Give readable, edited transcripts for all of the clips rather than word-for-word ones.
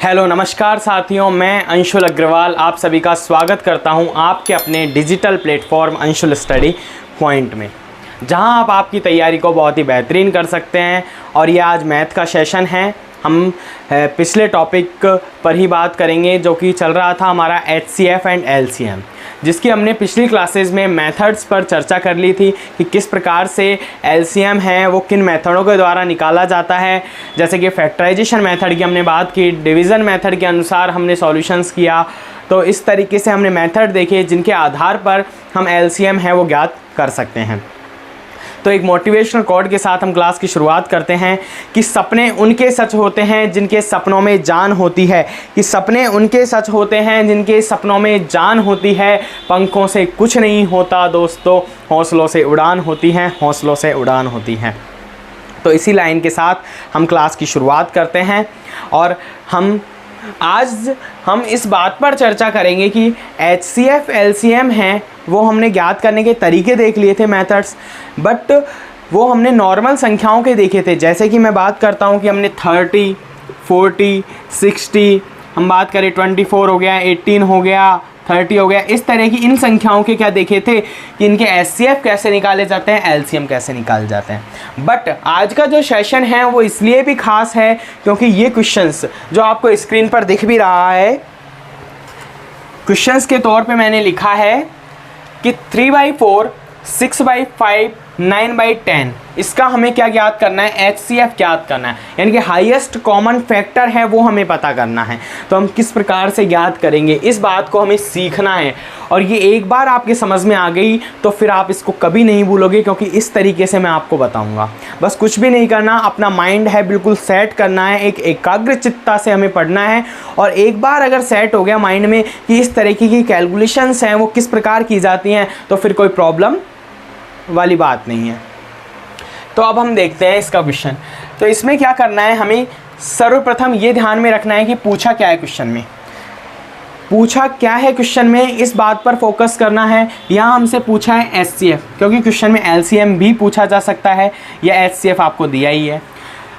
Hello नमस्कार साथियों, मैं अंशुल अग्रवाल आप सभी का स्वागत करता हूं आपके अपने digital platform Anshul study point में, जहां आप आपकी तैयारी को बहुत ही बेहतरीन कर सकते हैं। और ये आज मैथ का सेशन है। हम पिछले टॉपिक पर ही बात करेंगे जो कि चल रहा था हमारा HCF एंड LCM, जिसकी हमने पिछली क्लासेस में मेथड्स पर चर्चा कर ली थी कि किस प्रकार से LCM है वो किन मेथडों के द्वारा निकाला जाता है। जैसे कि फैक्टराइजेशन मेथड की हमने बात की, डिवीज़न मेथड के अनुसार हमने सॉल्यूशंस किया। तो इस तरीके से हमने मेथड देखे जिनके आधार पर हम LCM है वो ज्ञात कर सकते हैं। तो एक मोटिवेशनल कोट के साथ हम क्लास की शुरुआत करते हैं कि सपने उनके सच होते हैं जिनके सपनों में जान होती है, कि सपने उनके सच होते हैं जिनके सपनों में जान होती है। पंखों से कुछ नहीं होता दोस्तों, हौसलों से उड़ान होती है, हौसलों से उड़ान होती है। तो इसी लाइन के साथ हम क्लास की शुरुआत करते हैं और आज हम इस बात पर चर्चा करेंगे कि HCF LCM है वो हमने ज्ञात करने के तरीके देख लिए थे, मेथड्स, बट वो हमने नॉर्मल संख्याओं के देखे थे। जैसे कि मैं बात करता हूँ कि हमने 30, 40, 60, हम बात करें 24 हो गया, 18 हो गया, 30 हो गया, इस तरह की इन संख्याओं के क्या देखे थे कि इनके HCF कैसे निकाले जाते हैं, LCM कैसे निकाले जाते हैं। बट आज का जो सेशन है वो इसलिए भी खास है क्योंकि ये क्वेश्चंस जो आपको स्क्रीन पर दिख भी रहा है, क्वेश्चंस के तौर पे मैंने लिखा है कि 3/4, 6/5, 9/10, इसका हमें क्या ज्ञात करना है, HCF ज्ञात करना है, यानी कि हाईएस्ट कॉमन फैक्टर है वो हमें पता करना है। तो हम किस प्रकार से ज्ञात करेंगे, इस बात को हमें सीखना है। और ये एक बार आपके समझ में आ गई तो फिर आप इसको कभी नहीं भूलोगे, क्योंकि इस तरीके से मैं आपको बताऊंगा। बस कुछ भी नहीं करना, अपना माइंड है बिल्कुल सेट करना है, एक एकाग्रचित्ता से हमें पढ़ना है। और एक बार अगर सेट हो गया माइंड में कि इस तरीके की कैलकुलेशंस हैं वो किस प्रकार की जाती हैं, तो फिर कोई प्रॉब्लम वाली बात नहीं है। तो अब हम देखते हैं इसका क्वेश्चन। तो इसमें क्या करना है, हमें सर्वप्रथम ये ध्यान में रखना है कि पूछा क्या है क्वेश्चन में, पूछा क्या है क्वेश्चन में, इस बात पर फोकस करना है। यहाँ हमसे पूछा है HCF, क्योंकि क्वेश्चन में LCM भी पूछा जा सकता है, या HCF आपको दिया ही है।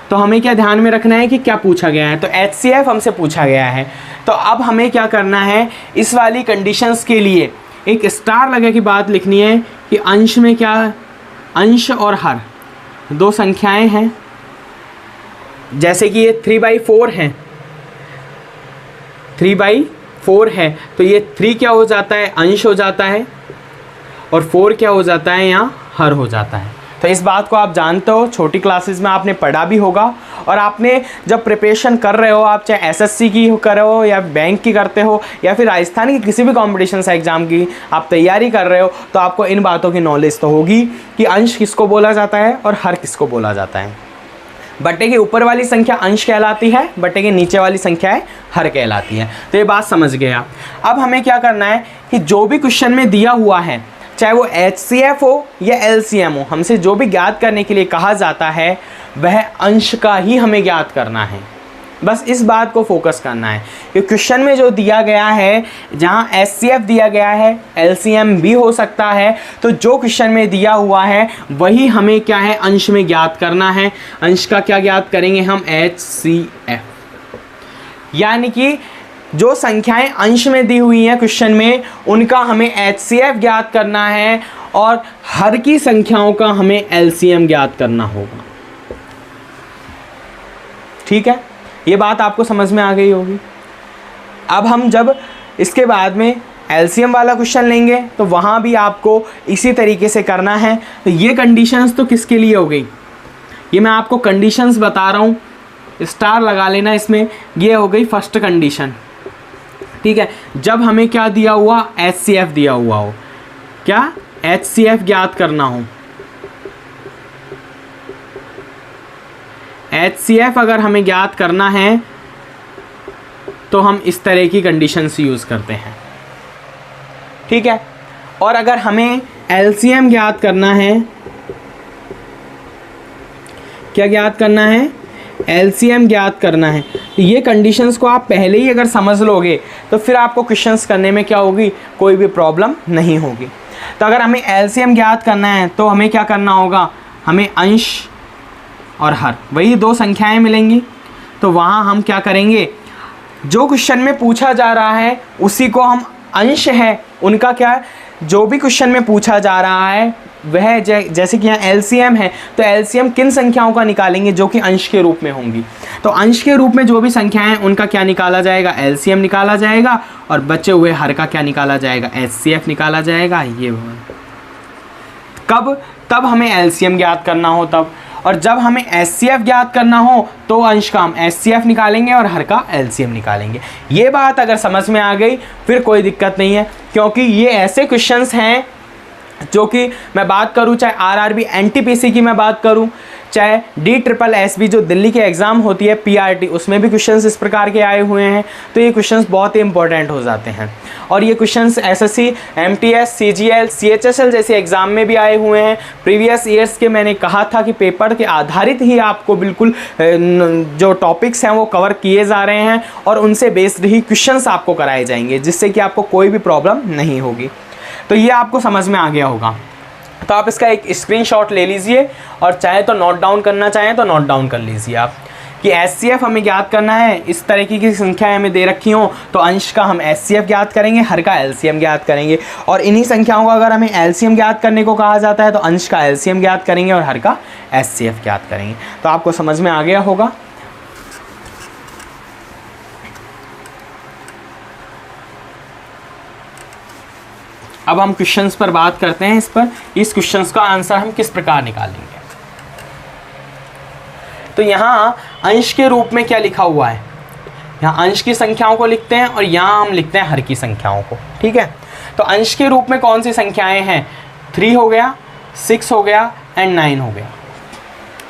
तो हमें क्या ध्यान में रखना है कि क्या पूछा गया है। तो HCF हमसे पूछा गया है। तो अब हमें क्या करना है, इस वाली कंडीशंस के लिए एक स्टार लगा की बात लिखनी है कि अंश में क्या, अंश और हर दो संख्याएं हैं। जैसे कि ये 3/4 है, 3/4 है, तो ये 3 क्या हो जाता है, अंश हो जाता है, और 4 क्या हो जाता है, यहाँ हर हो जाता है। तो इस बात को आप जानते हो, छोटी क्लासेस में आपने पढ़ा भी होगा। और आपने जब प्रिपरेशन कर रहे हो, आप चाहे SSC की कर रहे हो या बैंक की करते हो या फिर राजस्थान की किसी भी कॉम्पिटिशन एग्जाम की आप तैयारी कर रहे हो, तो आपको इन बातों की नॉलेज तो होगी कि अंश किसको बोला जाता है और हर किसको बोला जाता है। बट्टे के ऊपर वाली संख्या अंश कहलाती है, बट्टे के नीचे वाली संख्या है हर कहलाती है। तो ये बात समझ गए आप। अब हमें क्या करना है कि जो भी क्वेश्चन में दिया हुआ है, चाहे वो HCF हो या LCM हो, हमसे जो भी ज्ञात करने के लिए कहा जाता है वह अंश का ही हमें ज्ञात करना है। बस इस बात को फोकस करना है कि क्वेश्चन में जो दिया गया है, जहाँ HCF दिया गया है, LCM भी हो सकता है, तो जो क्वेश्चन में दिया हुआ है वही हमें क्या है, अंश में ज्ञात करना है। अंश का क्या ज्ञात करेंगे हम, HCF, यानी कि जो संख्याएं अंश में दी हुई हैं क्वेश्चन में उनका हमें HCF ज्ञात करना है, और हर की संख्याओं का हमें LCM ज्ञात करना होगा। ठीक है, ये बात आपको समझ में आ गई होगी। अब हम जब इसके बाद में LCM वाला क्वेश्चन लेंगे तो वहाँ भी आपको इसी तरीके से करना है। तो ये कंडीशंस तो किसके लिए हो गई, ये मैं आपको कंडीशंस बता रहा हूँ, स्टार लगा लेना इसमें। ये हो गई फर्स्ट कंडीशन। ठीक है, जब हमें क्या दिया हुआ, HCF दिया हुआ हो, क्या HCF ज्ञात करना हो। HCF अगर हमें ज्ञात करना है तो हम इस तरह की कंडीशंस यूज़ करते हैं। ठीक है, और अगर हमें LCM ज्ञात करना है, क्या ज्ञात करना है, LCM ज्ञात करना है, तो ये कंडीशंस को आप पहले ही अगर समझ लोगे तो फिर आपको क्वेश्चंस करने में क्या होगी, कोई भी प्रॉब्लम नहीं होगी। तो अगर हमें LCM ज्ञात करना है तो हमें क्या करना होगा, हमें अंश और हर, वही दो संख्याएं मिलेंगी। तो वहाँ हम क्या करेंगे, जो क्वेश्चन में पूछा जा रहा है उसी को हम अंश है उनका क्या है, जो भी क्वेश्चन में पूछा जा रहा है वह जैसे कि यहाँ एलसीएम है, तो एलसीएम किन संख्याओं का निकालेंगे जो कि अंश के रूप में होंगी। तो अंश के रूप में जो भी संख्याएं हैं उनका क्या निकाला जाएगा, एलसीएम निकाला जाएगा, और बचे हुए हर का क्या निकाला जाएगा, एचसीएफ निकाला जाएगा। ये कब, तब हमें एलसीएम ज्ञात करना हो तब, और जब हमें एचसीएफ ज्ञात करना हो तो अंश का हम एचसीएफ निकालेंगे और हर का एलसीएम निकालेंगे। ये बात अगर समझ में आ गई फिर कोई दिक्कत नहीं है, क्योंकि ये ऐसे क्वेश्चंस हैं जो कि मैं बात करूं, चाहे आरआरबी एनटीपीसी की मैं बात करूं, चाहे DSSB जो दिल्ली के एग्ज़ाम होती है पीआरटी, उसमें भी क्वेश्चंस इस प्रकार के आए हुए हैं। तो ये क्वेश्चंस बहुत ही इंपॉर्टेंट हो जाते हैं, और ये questions SSC, MTS, CGL, CHSL जैसे एग्ज़ाम में भी आए हुए हैं। प्रीवियस ईयर्स के मैंने कहा था कि पेपर के आधारित ही आपको बिल्कुल जो टॉपिक्स हैं वो कवर किए जा रहे हैं, और उनसे बेस्ड ही क्वेश्चंस आपको कराए जाएंगे, जिससे कि आपको कोई भी प्रॉब्लम नहीं होगी। तो ये आपको समझ में आ गया होगा। तो आप इसका एक स्क्रीनशॉट ले लीजिए, और चाहे तो नोट डाउन करना चाहें तो नोट डाउन कर लीजिए आप कि एचसीएफ हमें ज्ञात करना है। इस तरीके की संख्याएं हमें दे रखी हों तो अंश का हम एचसीएफ ज्ञात करेंगे, हर का एलसीएम ज्ञात करेंगे, और इन्हीं संख्याओं का अगर हमें एलसीएम ज्ञात करने को कहा जाता है तो अंश का एलसीएम ज्ञात करेंगे और हर का एचसीएफ ज्ञात करेंगे। तो आपको समझ में आ गया होगा। अब हम क्वेश्चंस पर बात करते हैं। इस क्वेश्चंस का आंसर हम किस प्रकार निकालेंगे। तो यहाँ अंश के रूप में क्या लिखा हुआ है, यहाँ अंश की संख्याओं को लिखते हैं और यहाँ हम लिखते हैं हर की संख्याओं को। ठीक है, तो अंश के रूप में कौन सी संख्याएं हैं, 3 हो गया, 6 हो गया एंड 9 हो गया।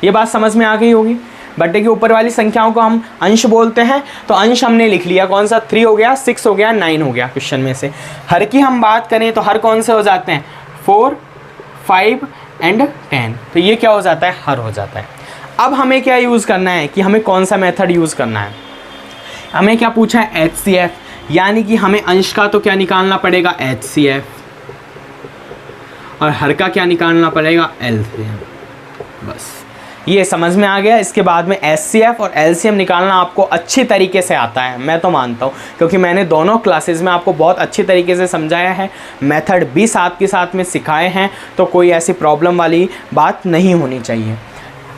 ये बात समझ में आ गई होगी। बट्टे के ऊपर वाली संख्याओं को हम अंश बोलते हैं, तो अंश हमने लिख लिया, कौन सा, 3 हो गया, 6 हो गया, 9 हो गया क्वेश्चन में से। हर की हम बात करें तो हर कौन से हो जाते हैं, 4, 5 एंड 10। तो ये क्या हो जाता है, हर हो जाता है। अब हमें क्या यूज़ करना है कि हमें कौन सा मेथड यूज़ करना है। हमें क्या पूछा है, एचसीएफ, यानी कि हमें अंश का तो क्या निकालना पड़ेगा, एचसीएफ, और हर का क्या निकालना पड़ेगा, एलसीएम। बस ये समझ में आ गया। इसके बाद में एचसीएफ और एलसीएम निकालना आपको अच्छी तरीके से आता है, मैं तो मानता हूँ, क्योंकि मैंने दोनों क्लासेस में आपको बहुत अच्छी तरीके से समझाया है, मेथड भी साथ के साथ में सिखाए हैं, तो कोई ऐसी प्रॉब्लम वाली बात नहीं होनी चाहिए।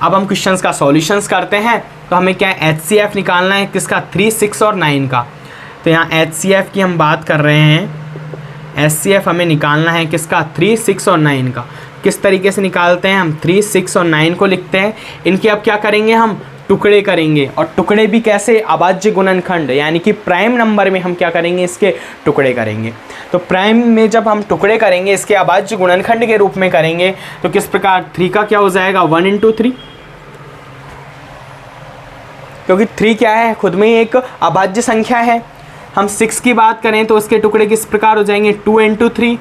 अब हम क्वेश्चंस का सॉल्यूशंस करते हैं। तो हमें क्या है, एचसीएफ निकालना है किसका, 3, 6 और 9 का। तो यहाँ एचसीएफ की हम बात कर रहे हैं, एचसीएफ हमें निकालना है किसका, 3, 6 और 9 का। किस तरीके से निकालते हैं हम, 3, 6 और 9 को लिखते हैं। इनके अब क्या करेंगे, हम टुकड़े करेंगे, और टुकड़े भी कैसे, अभाज्य गुणनखंड, यानी कि प्राइम नंबर में हम क्या करेंगे, इसके टुकड़े करेंगे। तो प्राइम में जब हम टुकड़े करेंगे, इसके अभाज्य गुणनखंड के रूप में करेंगे, तो किस प्रकार, 3 का क्या हो जाएगा, 1 × 3, क्योंकि 3 क्या है, खुद में ही एक अभाज्य संख्या है। हम 6 की बात करें तो उसके टुकड़े किस प्रकार हो जाएंगे, 2 × 3,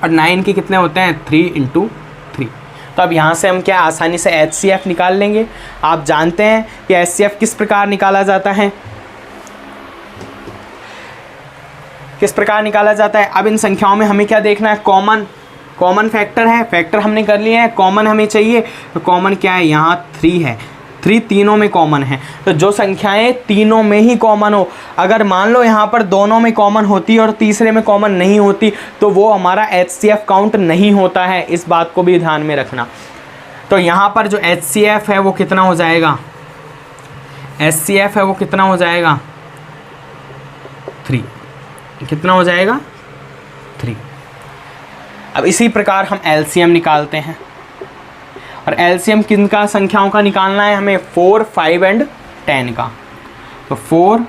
और 9 के कितने होते हैं, 3 × 3। तो अब यहाँ से हम क्या आसानी से एचसीएफ निकाल लेंगे। आप जानते हैं कि एचसीएफ किस प्रकार निकाला जाता है, किस प्रकार निकाला जाता है। अब इन संख्याओं में हमें क्या देखना है, कॉमन फैक्टर है, फैक्टर हमने कर लिए हैं, कॉमन हमें चाहिए। तो कॉमन क्या है, यहाँ 3 है, 3 तीनों में कॉमन है। तो जो संख्याएं तीनों में ही कॉमन हो, अगर मान लो यहाँ पर दोनों में कॉमन होती और तीसरे में कॉमन नहीं होती, तो वो हमारा एचसीएफ काउंट नहीं होता है। इस बात को भी ध्यान में रखना। तो यहाँ पर जो एचसीएफ है वो कितना हो जाएगा, एचसीएफ है वो कितना हो जाएगा, 3। कितना हो जाएगा, 3। अब इसी प्रकार हम एलसीएम निकालते हैं, और एलसीएम किन का संख्याओं का निकालना है हमें, 4, 5 एंड 10 का। तो 4,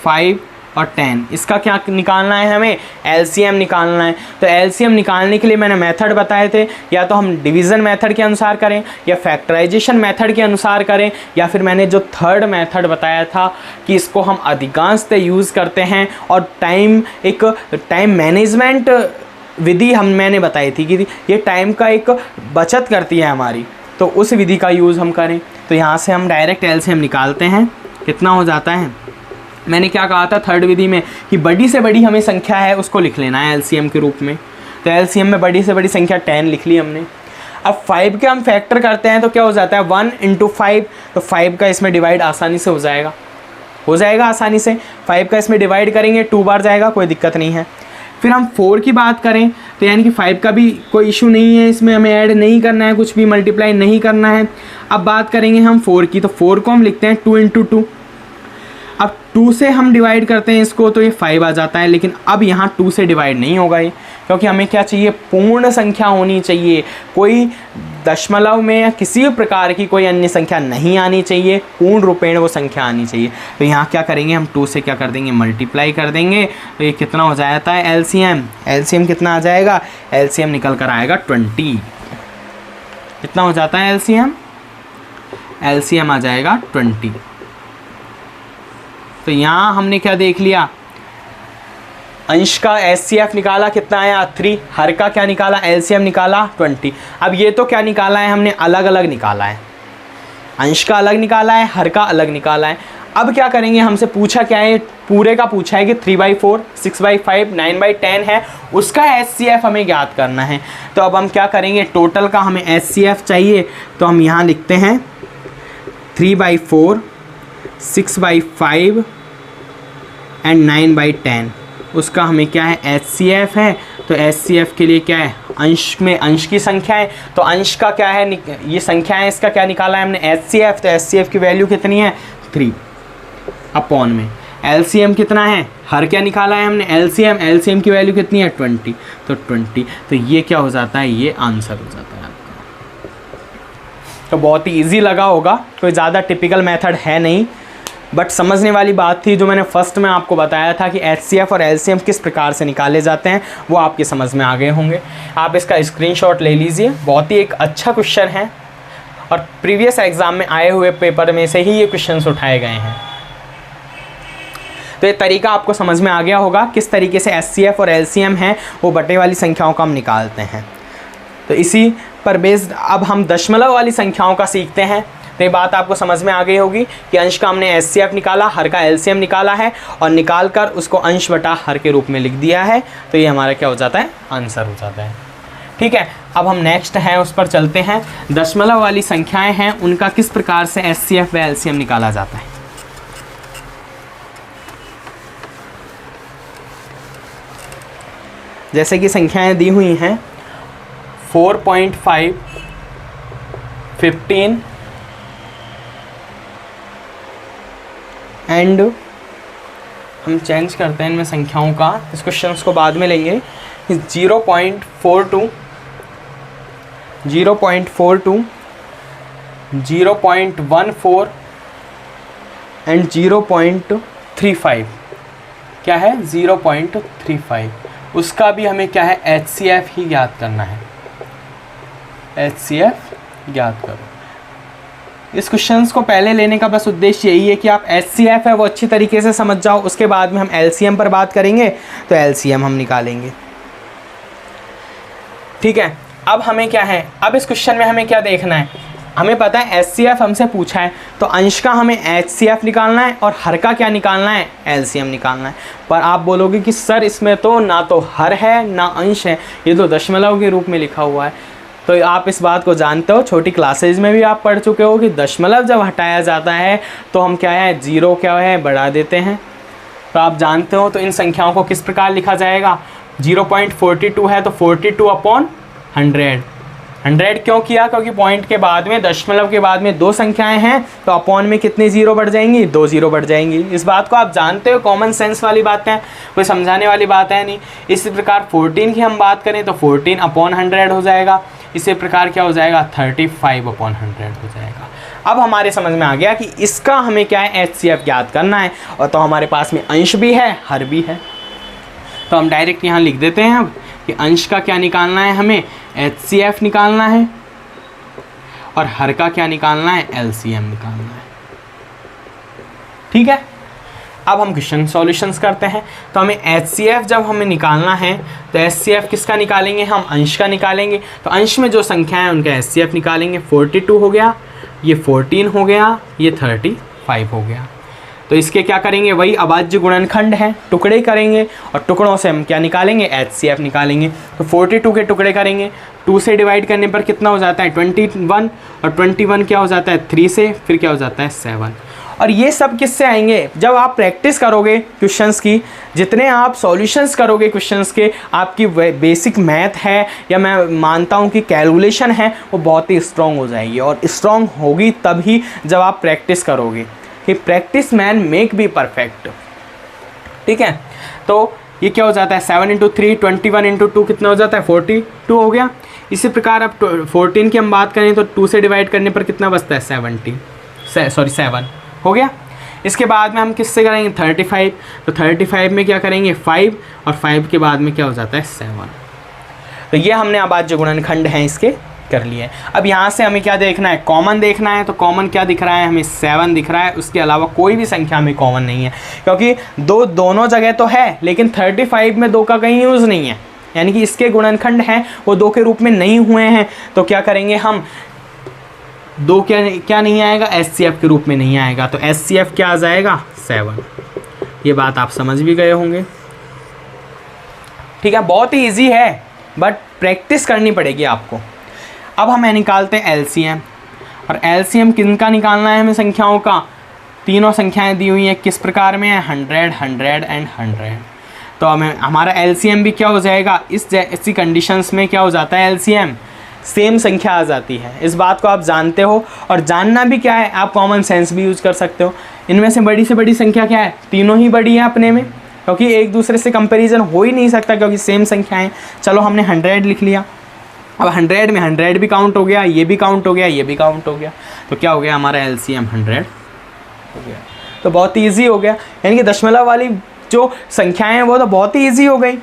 5 और 10, इसका क्या निकालना है हमें, एलसीएम निकालना है। तो एलसीएम निकालने के लिए मैंने मेथड बताए थे, या तो हम डिवीज़न मेथड के अनुसार करें, या फैक्टराइजेशन मेथड के अनुसार करें, या फिर मैंने जो थर्ड मेथड बताया था कि इसको हम अधिकांशतः यूज़ करते हैं, और टाइम मैनेजमेंट विधि मैंने बताई थी कि ये टाइम का एक बचत करती है हमारी, तो उस विधि का यूज़ हम करें। तो यहाँ से हम डायरेक्ट एलसीएम निकालते हैं, कितना हो जाता है। मैंने क्या कहा था थर्ड विधि में कि बड़ी से बड़ी हमें संख्या है उसको लिख लेना है एलसीएम के रूप में। तो एलसीएम में बड़ी से बड़ी संख्या 10 लिख ली हमने। अब 5 के हम फैक्टर करते हैं तो क्या हो जाता है, 1 × 5। तो 5 का इसमें डिवाइड आसानी से हो जाएगा। हो जाएगा आसानी से। 5 का इसमें डिवाइड करेंगे 2 बार जाएगा, कोई दिक्कत नहीं है। फिर हम 4 की बात करें तो यानी कि 5 का भी कोई इशू नहीं है, इसमें हमें ऐड नहीं करना है, कुछ भी मल्टीप्लाई नहीं करना है। अब बात करेंगे हम 4 की, तो 4 को हम लिखते हैं 2 × 2। अब 2 से हम डिवाइड करते हैं इसको तो ये 5 आ जाता है, लेकिन अब यहाँ 2 से डिवाइड नहीं होगा ये, क्योंकि हमें क्या चाहिए, पूर्ण संख्या होनी चाहिए, कोई दशमलव में या किसी भी प्रकार की कोई अन्य संख्या नहीं आनी चाहिए, पूर्ण रूपेण वो संख्या आनी चाहिए। तो यहाँ क्या करेंगे हम, 2 से क्या कर देंगे, मल्टीप्लाई कर देंगे, तो ये कितना हो जाता है एलसीएम कितना आ जाएगा, एलसीएम निकल कर आएगा 20। कितना हो जाता है एलसीएम आ जाएगा 20। तो यहाँ हमने क्या देख लिया, अंश का एचसीएफ निकाला, कितना आया 3, हर का क्या निकाला, एलसीएम निकाला 20। अब ये तो क्या निकाला है हमने, अलग अलग निकाला है, अंश का अलग निकाला है, हर का अलग निकाला है। अब क्या करेंगे, हमसे पूछा क्या है, पूरे का पूछा है कि 3/4, 6/5, 9/10 है, उसका एचसीएफ हमें ज्ञात करना है। तो अब हम क्या करेंगे, टोटल का हमें एचसीएफ चाहिए, तो हम यहाँ लिखते हैं 3/4, 6/5 एंड 9/10, उसका हमें क्या है, एचसीएफ है। तो एचसीएफ के लिए क्या है, अंश में अंश की संख्या है, तो अंश का क्या है, ये संख्या है, इसका क्या निकाला है हमने, एचसीएफ। तो एचसीएफ की वैल्यू कितनी है, 3 अपॉन में एलसीएम कितना है, हर क्या निकाला है हमने, एलसीएम की वैल्यू कितनी है, 20। तो 20, तो ये क्या हो जाता है, ये आंसर हो जाता है आपका। तो बहुत ही ईजी लगा होगा, कोई ज़्यादा टिपिकल मेथड है नहीं, बट समझने वाली बात थी जो मैंने फर्स्ट में आपको बताया था कि एचसीएफ और एलसीएम किस प्रकार से निकाले जाते हैं, वो आपके समझ में आ गए होंगे। आप इसका स्क्रीनशॉट ले लीजिए, बहुत ही एक अच्छा क्वेश्चन है और प्रीवियस एग्जाम में आए हुए पेपर में से ही ये क्वेश्चंस उठाए गए हैं। तो ये तरीका आपको समझ में आ गया होगा किस तरीके से एचसीएफ और एलसीएम है वो बटे वाली संख्याओं का हम निकालते हैं। तो इसी पर बेस्ड अब हम दशमलव वाली संख्याओं का सीखते हैं। तो ये बात आपको समझ में आ गई होगी कि अंश का हमने एचसीएफ निकाला, हर का एलसीएम निकाला है और निकाल कर उसको अंश बटा हर के रूप में लिख दिया है। तो ये हमारा क्या हो जाता है, आंसर हो जाता है। ठीक है, अब हम नेक्स्ट है उस पर चलते हैं। दशमलव वाली संख्याएं हैं, उनका किस प्रकार से एचसीएफ व एलसीएम निकाला जाता है। जैसे कि संख्याएं दी हुई हैं 4.5, 15 एंड हम चेंज करते हैं इनमें संख्याओं का, इस क्वेश्चन को बाद में लेंगे। 0.42, 0.42, 0.14 एंड 0.35 क्या है, 0.35। उसका भी हमें क्या है, एचसीएफ ही ज्ञात करना है। एचसीएफ ज्ञात करो। इस क्वेश्चंस को पहले लेने का बस उद्देश्य यही है कि आप एचसीएफ है वो अच्छी तरीके से समझ जाओ, उसके बाद में हम एलसीएम पर बात करेंगे तो एलसीएम हम निकालेंगे। ठीक है, अब हमें क्या है, अब इस क्वेश्चन में हमें क्या देखना है, हमें पता है एचसीएफ हमसे पूछा है तो अंश का हमें एचसीएफ निकालना है और हर का क्या निकालना है, एलसीएम निकालना है। पर आप बोलोगे कि सर इसमें तो ना तो हर है ना अंश है, ये तो दशमलव के रूप में लिखा हुआ है। तो आप इस बात को जानते हो, छोटी क्लासेज में भी आप पढ़ चुके हो कि दशमलव जब हटाया जाता है तो हम क्या है, जीरो क्या है, बढ़ा देते हैं। तो आप जानते हो तो इन संख्याओं को किस प्रकार लिखा जाएगा, 0.42 है तो 42/100। 100 क्यों किया, क्योंकि पॉइंट के बाद में, दशमलव के बाद में 2 संख्याएं हैं तो अपॉन में कितनी जीरो बढ़ जाएंगी, 2 जीरो बढ़ जाएंगी। इस बात को आप जानते हो, कॉमन सेंस वाली बात है, कोई समझाने वाली बात है नहीं। इसी प्रकार 14 की हम बात करें तो 14/100 हो जाएगा। इसी प्रकार क्या हो जाएगा, 35/100 हो जाएगा। अब हमारे समझ में आ गया कि इसका हमें क्या है, एचसीएफ ज्ञात करना है, और तो हमारे पास में अंश भी है, हर भी है। तो हम डायरेक्ट यहाँ लिख देते हैं अब कि अंश का क्या निकालना है, हमें एचसीएफ निकालना है और हर का क्या निकालना है, एलसीएम निकालना है। ठीक है, अब हम क्वेश्चन सॉल्यूशंस करते हैं। तो हमें एचसीएफ जब हमें निकालना है तो एचसीएफ किसका निकालेंगे, हम अंश का निकालेंगे। तो अंश में जो संख्या है उनका एचसीएफ निकालेंगे। 42 हो गया, ये 14 हो गया, ये 35 हो गया। तो इसके क्या करेंगे, वही अभाज्य गुणनखंड है, टुकड़े करेंगे और टुकड़ों से हम क्या निकालेंगे, एचसीएफ निकालेंगे। तो 42 के टुकड़े करेंगे, 2 से डिवाइड करने पर कितना हो जाता है, 21, और 21 क्या हो जाता है 3 से, फिर क्या हो जाता है 7, और ये सब किससे आएंगे? जब आप प्रैक्टिस करोगे क्वेश्चंस की, जितने आप सॉल्यूशंस करोगे क्वेश्चंस के, आपकी बेसिक मैथ है या मैं मानता हूँ कि कैलकुलेशन है, वो बहुत ही स्ट्रॉन्ग हो जाएगी। और स्ट्रॉन्ग होगी तभी जब आप प्रैक्टिस करोगे, कि practice man make be perfect. ठीक है, तो ये क्या हो जाता है 7 × 3 21 × 2 कितना हो जाता है 42 हो गया। इसी प्रकार अब 14 की हम बात करें तो 2 से डिवाइड करने पर कितना बचता है 7 हो गया। इसके बाद में हम किससे करेंगे 35, तो 35 में क्या करेंगे 5, और 5 के बाद में क्या हो जाता है 7। तो ये हमने अब आज जो गुणनखंड हैं इसके कर लिए। अब यहाँ से हमें क्या देखना है, कॉमन देखना है। तो कॉमन क्या दिख रहा है हमें 7 दिख रहा है, उसके अलावा कोई भी संख्या में कॉमन नहीं है, क्योंकि दोनों जगह तो है लेकिन 35 में 2 का कहीं यूज़ नहीं है, यानी कि इसके गुणनखंड हैं वो 2 के रूप में नहीं हुए हैं। तो क्या करेंगे हम, 2 क्या नहीं आएगा, HCF के रूप में नहीं आएगा, तो HCF क्या आ जाएगा 7। ये बात आप समझ भी गए होंगे। ठीक है, बहुत ही ईजी है बट प्रैक्टिस करनी पड़ेगी आपको। अब हमें निकालते हैं LCM, और LCM किनका निकालना है हमें, संख्याओं का। तीनों संख्याएं दी हुई हैं, किस प्रकार में है 100 100 एंड 100। तो हमें हमारा LCM भी क्या हो जाएगा, इसी कंडीशंस में क्या हो जाता है LCM, सेम संख्या आ जाती है। इस बात को आप जानते हो, और जानना भी क्या है, आप कॉमन सेंस भी यूज कर सकते हो। इनमें से बड़ी संख्या क्या है, तीनों ही बड़ी है अपने में, क्योंकि एक दूसरे से कंपैरिजन हो ही नहीं सकता, क्योंकि सेम संख्याएं। चलो हमने 100 लिख लिया, अब 100 में 100 भी काउंट हो गया, ये भी काउंट हो गया, ये भी काउंट हो गया, तो क्या हो गया हमारा LCM 100 हो गया। तो बहुत ईजी हो गया, यानी कि दशमलव वाली जो संख्याएं हैं वो तो बहुत ही ईजी हो गई।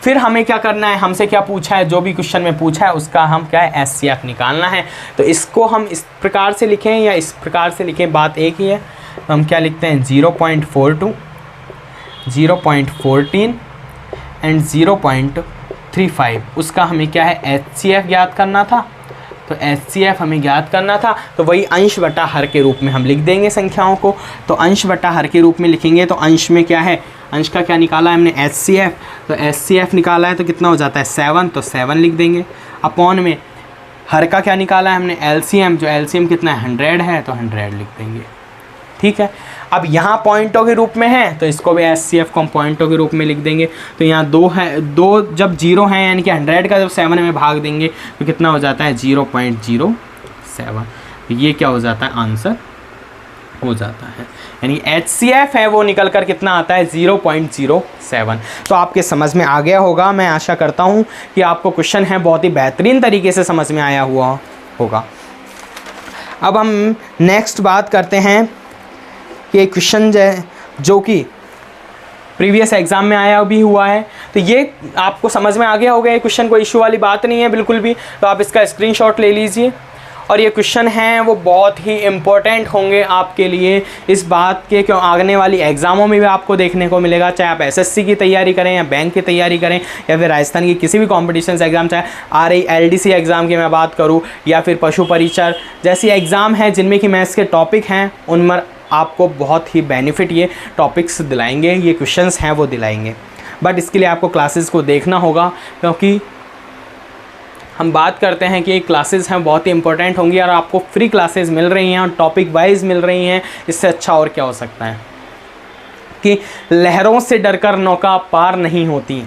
फिर हमें क्या करना है, हमसे क्या पूछा है, जो भी क्वेश्चन में पूछा है उसका हम क्या है HCF निकालना है। तो इसको हम इस प्रकार से लिखें या इस प्रकार से लिखें, बात एक ही है। तो हम क्या लिखते हैं 0.42, 0.14 एंड 0.35, उसका हमें क्या है HCF ज्ञात करना था। तो HCF हमें ज्ञात करना था, तो वही अंश बटा हर के रूप में हम लिख देंगे संख्याओं को। तो अंश बटा हर के रूप में लिखेंगे, तो अंश में क्या है, अंश का क्या निकाला है हमने HCF, तो HCF निकाला है तो कितना हो जाता है 7, तो 7 लिख देंगे। अपॉन में हर का क्या निकाला है हमने LCM, जो LCM कितना है 100 है, तो 100 लिख देंगे। ठीक है, अब यहाँ पॉइंटों के रूप में है तो इसको भी HCF को हम पॉइंटों के रूप में लिख देंगे। तो यहाँ 2 है, 2 जब 0 है यानी कि 100 का जब 7 में भाग देंगे तो कितना हो जाता है 0.07। तो ये क्या हो जाता है, आंसर हो जाता है, यानी HCF है वो निकल कर कितना आता है 0.07। तो आपके समझ में आ गया होगा, मैं आशा करता हूँ कि आपको क्वेश्चन है बहुत ही बेहतरीन तरीके से समझ में आया हुआ होगा। अब हम नेक्स्ट बात करते हैं कि क्वेश्चन जो कि प्रीवियस एग्ज़ाम में आया भी हुआ है, तो ये आपको समझ में आ गया होगा, ये क्वेश्चन कोई इशू वाली बात नहीं है बिल्कुल भी। तो आप इसका स्क्रीनशॉट ले लीजिए, और ये क्वेश्चन हैं वो बहुत ही इम्पोर्टेंट होंगे आपके लिए इस बात के, क्यों आने वाली एग्ज़ामों में भी आपको देखने को मिलेगा। चाहे आप SSC की तैयारी करें या बैंक की तैयारी करें या फिर राजस्थान की किसी भी कॉम्पिटिशन एग्ज़ाम, चाहे RI LDC एग्ज़ाम की मैं बात करूँ या फिर पशु परिचर जैसी एग्ज़ाम है जिनमें कि मैथ्स के टॉपिक हैं, उनमें आपको बहुत ही बेनिफिट ये टॉपिक्स दिलाएंगे, ये क्वेश्चंस हैं वो दिलाएंगे। बट इसके लिए आपको क्लासेस को देखना होगा, क्योंकि हम बात करते हैं कि क्लासेस हैं बहुत ही इंपॉर्टेंट होंगी और आपको फ्री क्लासेस मिल रही हैं और टॉपिक वाइज मिल रही हैं। इससे अच्छा और क्या हो सकता है कि लहरों से डरकर नौका पार नहीं होती।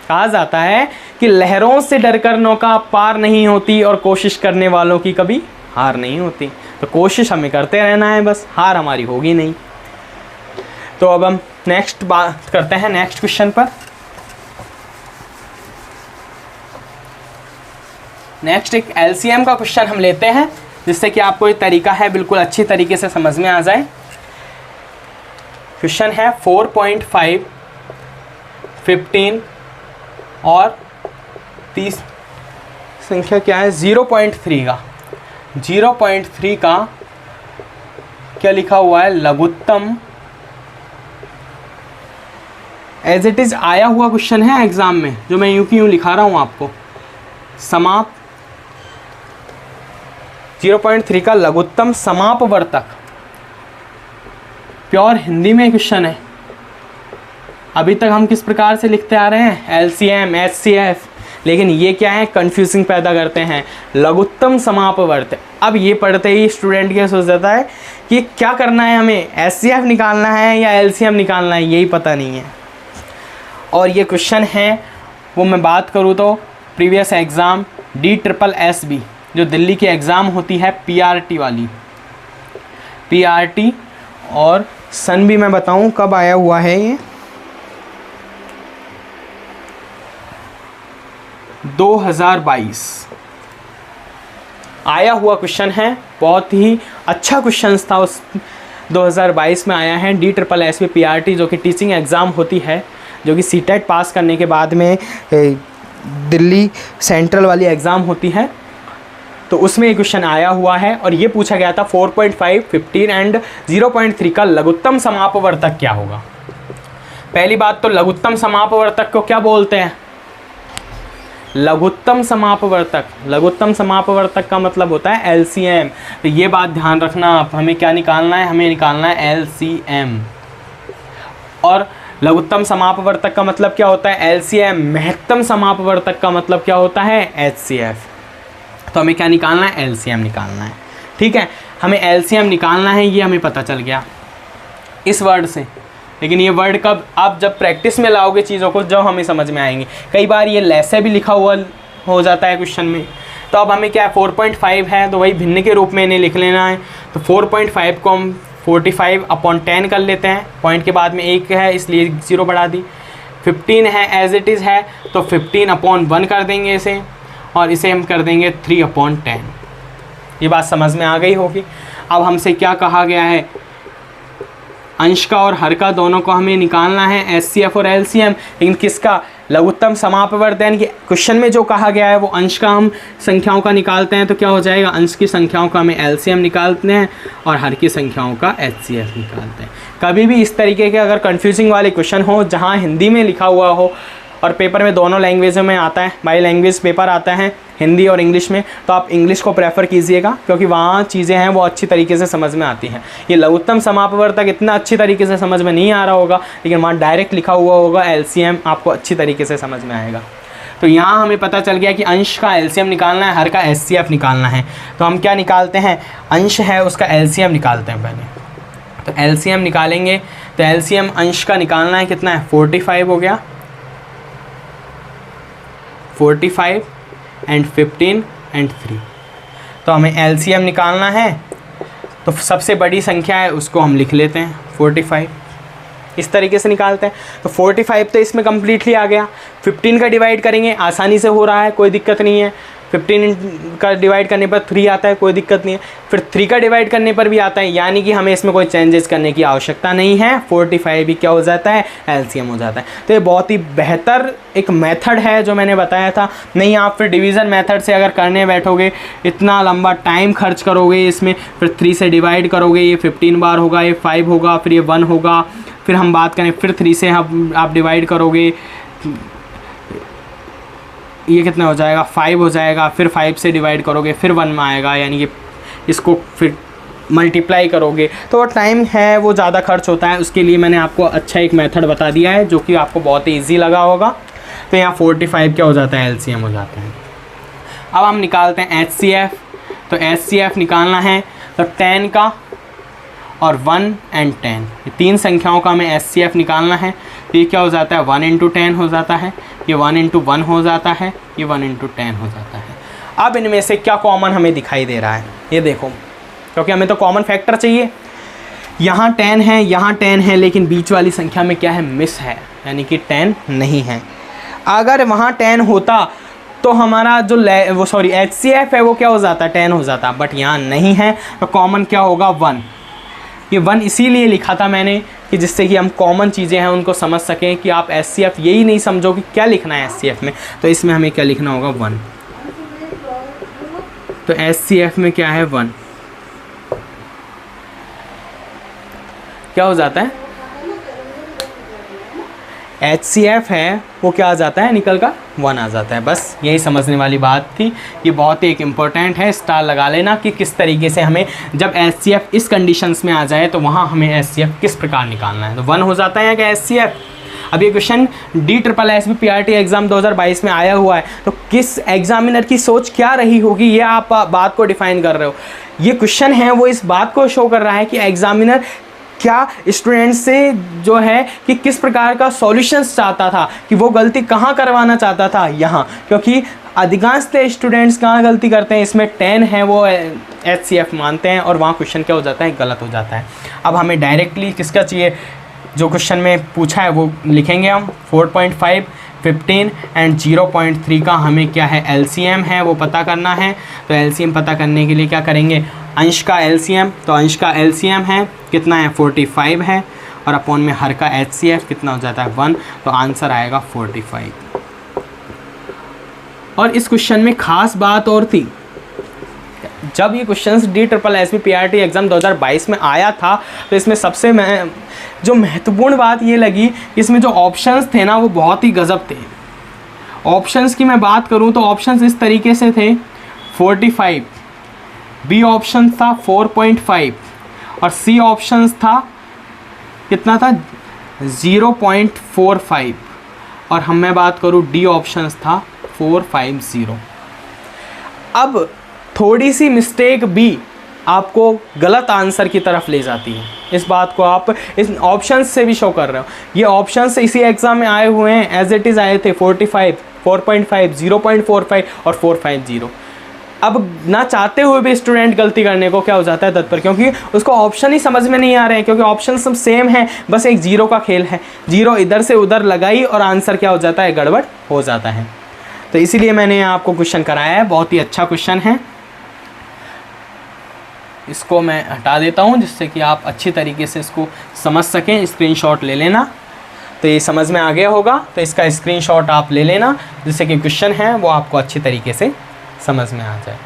कहा जाता है कि लहरों से डरकर नौका पार नहीं होती और कोशिश करने वालों की कभी हार नहीं होती। तो कोशिश हमें करते रहना है, बस हार हमारी होगी नहीं। तो अब हम नेक्स्ट बात करते हैं नेक्स्ट क्वेश्चन पर। नेक्स्ट एक LCM का क्वेश्चन हम लेते हैं, जिससे कि आपको ये तरीका है बिल्कुल अच्छी तरीके से समझ में आ जाए। क्वेश्चन है 4.5, 15 और 30 संख्या क्या है 0.3 का 0.3 का क्या लिखा हुआ है लघुत्तम। एज इट इज आया हुआ क्वेश्चन है एग्जाम में, जो मैं यूं की यूं लिखा रहा हूं आपको। समाप 0.3 का लघुत्तम समापवर्तक, प्योर हिंदी में क्वेश्चन है। अभी तक हम किस प्रकार से लिखते आ रहे हैं LCM HCF, लेकिन ये क्या है, कन्फ्यूजिंग पैदा करते हैं। लघुत्तम समापवर्त, अब ये पढ़ते ही स्टूडेंट क्या सोच जाता है कि क्या करना है, हमें एचसीएफ निकालना है या एलसीएम निकालना है, यही पता नहीं है। और ये क्वेश्चन है वो मैं बात करूँ तो प्रीवियस एग्ज़ाम DSSB जो दिल्ली की एग्ज़ाम होती है PRT वाली, PRT, और सन भी मैं बताऊं कब आया हुआ है, ये 2022 आया हुआ क्वेश्चन है। बहुत ही अच्छा क्वेश्चन था, उस 2022 में आया है। DSSB PRT जो कि टीचिंग एग्ज़ाम होती है, जो कि CTET पास करने के बाद में दिल्ली सेंट्रल वाली एग्ज़ाम होती है, तो उसमें ये क्वेश्चन आया हुआ है। और ये पूछा गया था 4.5, 15 एंड 0.3 का लघुत्तम समापवर्तक क्या होगा। पहली बात तो लघुत्तम समापवर्तक को क्या बोलते हैं, लघुत्तम समापवर्तक। लघुत्तम समापवर्तक का मतलब होता है LCM। तो ये बात ध्यान रखना, हमें क्या निकालना है, हमें निकालना है LCM। और लघुत्तम समापवर्तक का मतलब क्या होता है, LCM। महत्तम समापवर्तक का मतलब क्या होता है, HCF। तो हमें क्या निकालना है, LCM निकालना है। ठीक है, हमें LCM निकालना है, ये हमें पता चल गया इस वर्ड से। लेकिन ये वर्ड कब, आप जब प्रैक्टिस में लाओगे चीज़ों को, जब हमें समझ में आएंगे। कई बार ये लेसे भी लिखा हुआ हो जाता है क्वेश्चन में। तो अब हमें क्या है, 4.5 है तो वही भिन्न के रूप में इन्हें लिख लेना है। तो 4.5 को हम 45/10 कर लेते हैं, पॉइंट के बाद में 1 है इसलिए 0 बढ़ा दी। 15 है एज इट इज़ है तो 15/1 कर देंगे इसे, और इसे हम कर देंगे 3/10। ये बात समझ में आ गई होगी। अब हमसे क्या कहा गया है, अंश का और हर का दोनों को हमें निकालना है, HCF और LCM। लेकिन किसका, लघुत्तम समापवर्त, यानी कि क्वेश्चन में जो कहा गया है वो अंश का हम संख्याओं का निकालते हैं तो क्या हो जाएगा, अंश की संख्याओं का हमें LCM निकालते हैं और हर की संख्याओं का HCF निकालते हैं। कभी भी इस तरीके के अगर कन्फ्यूजिंग वाले क्वेश्चन हो जहाँ हिंदी में लिखा हुआ हो और पेपर में दोनों लैंग्वेजों में आता है, बाई लैंग्वेज पेपर आता है हिंदी और इंग्लिश में, तो आप इंग्लिश को प्रेफर कीजिएगा क्योंकि वहाँ चीज़ें हैं वो अच्छी तरीके से समझ में आती हैं। ये लघुत्तम समापवर्तक इतना अच्छी तरीके से समझ में नहीं आ रहा होगा, लेकिन वहाँ डायरेक्ट लिखा हुआ होगा LCM, आपको अच्छी तरीके से समझ में आएगा। तो यहाँ हमें पता चल गया कि अंश का LCM निकालना है, हर का HCF निकालना है। तो हम क्या निकालते हैं, अंश है उसका LCM निकालते हैं पहले। तो LCM निकालेंगे तो LCM अंश का निकालना है, कितना है, 45 हो गया, 45 एंड 15 एंड 3। तो हमें LCM निकालना है, तो सबसे बड़ी संख्या है उसको हम लिख लेते हैं 45, इस तरीके से निकालते हैं। तो 45 तो इसमें कम्प्लीटली आ गया। 15 का डिवाइड करेंगे, आसानी से हो रहा है, कोई दिक्कत नहीं है। 15 का डिवाइड करने पर 3 आता है, कोई दिक्कत नहीं है। फिर 3 का डिवाइड करने पर भी आता है, यानी कि हमें इसमें कोई चेंजेस करने की आवश्यकता नहीं है। 45 भी क्या हो जाता है, LCM हो जाता है। तो ये बहुत ही बेहतर एक मेथड है जो मैंने बताया था। नहीं आप फिर डिवीज़न मेथड से अगर करने बैठोगे, इतना लंबा टाइम खर्च करोगे इसमें, फिर 3 से डिवाइड करोगे, ये 15 बार होगा, ये 5 होगा, फिर ये 1 होगा, फिर हम बात करें फिर 3 से आप डिवाइड करोगे, ये कितना हो जाएगा, 5 हो जाएगा, फिर 5 से डिवाइड करोगे, फिर 1 में आएगा, यानी कि इसको फिर मल्टीप्लाई करोगे, तो टाइम है वो ज़्यादा खर्च होता है। उसके लिए मैंने आपको अच्छा एक मेथड बता दिया है जो कि आपको बहुत ही ईजी लगा होगा। तो यहाँ 45 क्या हो जाता है, LCM हो जाता है। अब हम निकालते हैं HCF। तो HCF निकालना है तो 10 का और 1 एंड 10, ये 3 संख्याओं का हमें HCF निकालना है। तो ये क्या हो जाता है, 1 × 10 हो जाता है, ये 1 × 1 हो जाता है, ये 1 × 10 हो जाता है। अब इनमें से क्या कॉमन हमें दिखाई दे रहा है, ये देखो, क्योंकि हमें तो कॉमन फैक्टर चाहिए। यहाँ 10 है, यहाँ 10 है, लेकिन बीच वाली संख्या में क्या है, मिस है, यानी कि 10 नहीं है। अगर वहाँ 10 होता तो हमारा जो HCF है वो क्या हो जाता, 10 हो जाता, बट यहाँ नहीं है। तो कॉमन क्या होगा, 1। ये 1 इसीलिए लिखा था मैंने कि जिससे कि हम कॉमन चीज़ें हैं उनको समझ सकें, कि आप HCF यही नहीं समझो कि क्या लिखना है HCF में, तो इसमें हमें क्या लिखना होगा, 1। तो HCF में क्या है, 1 क्या हो जाता है, HCF है वो क्या आ जाता है, निकल का 1 आ जाता है। बस यही समझने वाली बात थी। ये बहुत ही एक इम्पोर्टेंट है, स्टार लगा लेना कि किस तरीके से हमें जब HCF इस कंडीशंस में आ जाए तो वहाँ हमें HCF किस प्रकार निकालना है। तो 1 हो जाता है क्या HCF। अब ये क्वेश्चन DSSB PRT एग्ज़ाम 2022 में आया हुआ है, तो किस एग्जामिनर की सोच क्या रही होगी, ये आप बात को डिफाइन कर रहे हो। ये क्वेश्चन है वो इस बात को शो कर रहा है कि एग्जामिनर क्या स्टूडेंट से जो है कि किस प्रकार का सॉल्यूशंस चाहता था, कि वो गलती कहाँ करवाना चाहता था यहाँ, क्योंकि अधिकांश स्टूडेंट्स कहाँ गलती करते हैं, इसमें 10 है वो HCF मानते हैं और वहाँ क्वेश्चन क्या हो जाता है, गलत हो जाता है। अब हमें डायरेक्टली किसका चाहिए, जो क्वेश्चन में पूछा है वो लिखेंगे हम। 4.5, 15 एंड 0.3 का हमें क्या है, LCM है वो पता करना है। तो LCM पता करने के लिए क्या करेंगे, अंश का LCM, तो अंश का LCM है कितना है, 45 है, और अपॉन में हर का HCF कितना हो जाता है, 1, तो आंसर आएगा 45। और इस क्वेश्चन में खास बात और थी, जब ये क्वेश्चन DSSB PRT एग्ज़ाम 2022 में आया था, तो इसमें सबसे जो महत्वपूर्ण बात ये लगी कि इसमें जो ऑप्शंस थे ना वो बहुत ही गजब थे। ऑप्शंस की मैं बात करूँ तो ऑप्शंस इस तरीके से थे, 45, बी ऑप्शन था 4.5 और सी ऑप्शन था कितना था, 0.45, और मैं बात करूँ डी ऑप्शन था 450। अब थोड़ी सी मिस्टेक भी आपको गलत आंसर की तरफ ले जाती है। इस बात को आप इस ऑप्शंस से भी शो कर रहे हो। ये ऑप्शंस इसी एग्ज़ाम में आए हुए हैं, एज इट इज़ आए थे 45, 4.5, 0.45 और 450। अब ना चाहते हुए भी स्टूडेंट गलती करने को क्या हो जाता है तत्पर, क्योंकि उसको ऑप्शन ही समझ में नहीं आ रहे हैं, क्योंकि ऑप्शन सब सेम है, बस एक जीरो का खेल है। जीरो इधर से उधर लगाई और आंसर क्या हो जाता है, गड़बड़ हो जाता है। तो इसीलिए मैंने आपको क्वेश्चन कराया है, बहुत ही अच्छा क्वेश्चन है। इसको मैं हटा देता हूँ जिससे कि आप अच्छी तरीके से इसको समझ सकें। स्क्रीनशॉट ले लेना, तो ये समझ में आ गया होगा, तो इसका स्क्रीनशॉट आप ले लेना जिससे कि क्वेश्चन है वो आपको अच्छी तरीके से समझ में आ जाए।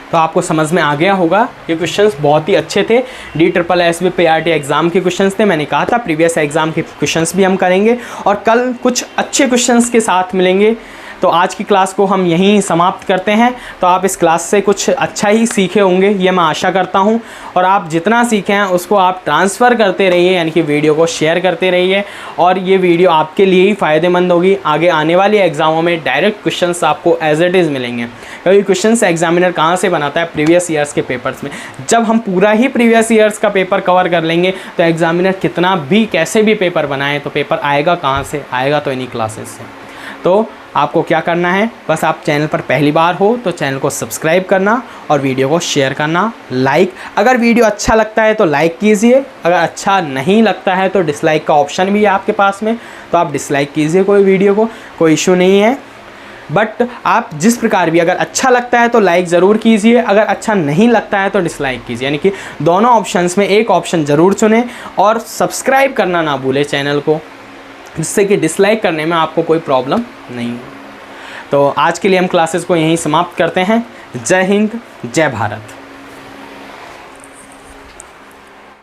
तो आपको समझ में आ गया होगा। ये क्वेश्चंस बहुत ही अच्छे थे, DSSB PRT एग्ज़ाम के क्वेश्चंस थे। मैंने कहा था प्रीवियस एग्ज़ाम के क्वेश्चंस भी हम करेंगे और कल कुछ अच्छे क्वेश्चंस के साथ मिलेंगे। तो आज की क्लास को हम यहीं समाप्त करते हैं। तो आप इस क्लास से कुछ अच्छा ही सीखे होंगे, ये मैं आशा करता हूं, और आप जितना सीखे हैं उसको आप ट्रांसफ़र करते रहिए, यानी कि वीडियो को शेयर करते रहिए, और ये वीडियो आपके लिए ही फ़ायदेमंद होगी। आगे आने वाली एग्ज़ामों में डायरेक्ट क्वेश्चंस आपको एज इट इज़ मिलेंगे, क्योंकि क्वेश्चंस एग्जामिनर कहाँ से बनाता है, प्रीवियस ईयर्स के पेपर्स में। जब हम पूरा ही प्रीवियस ईयर्स का पेपर कवर कर लेंगे तो एग्जामिनर कितना भी कैसे भी पेपर बनाए तो पेपर आएगा कहाँ से, आएगा तो इन्हीं क्लासेस से। तो आपको क्या करना है, बस आप चैनल पर पहली बार हो तो चैनल को सब्सक्राइब करना और वीडियो को शेयर करना, लाइक। अगर वीडियो अच्छा लगता है तो लाइक कीजिए, अगर अच्छा नहीं लगता है तो डिसलाइक का ऑप्शन भी है आपके पास में, तो आप डिसलाइक कीजिए कोई वीडियो को, कोई इशू नहीं है। बट आप जिस प्रकार भी, अगर अच्छा लगता है तो लाइक ज़रूर कीजिए, अगर अच्छा नहीं लगता है तो डिसलाइक कीजिए, यानी कि दोनों ऑप्शंस में एक ऑप्शन ज़रूर चुनें, और सब्सक्राइब करना ना भूलें चैनल को, जिससे कि डिसलाइक करने में आपको कोई प्रॉब्लम नहीं हो। तो आज के लिए हम क्लासेस को यहीं समाप्त करते हैं। जय हिंद, जय भारत।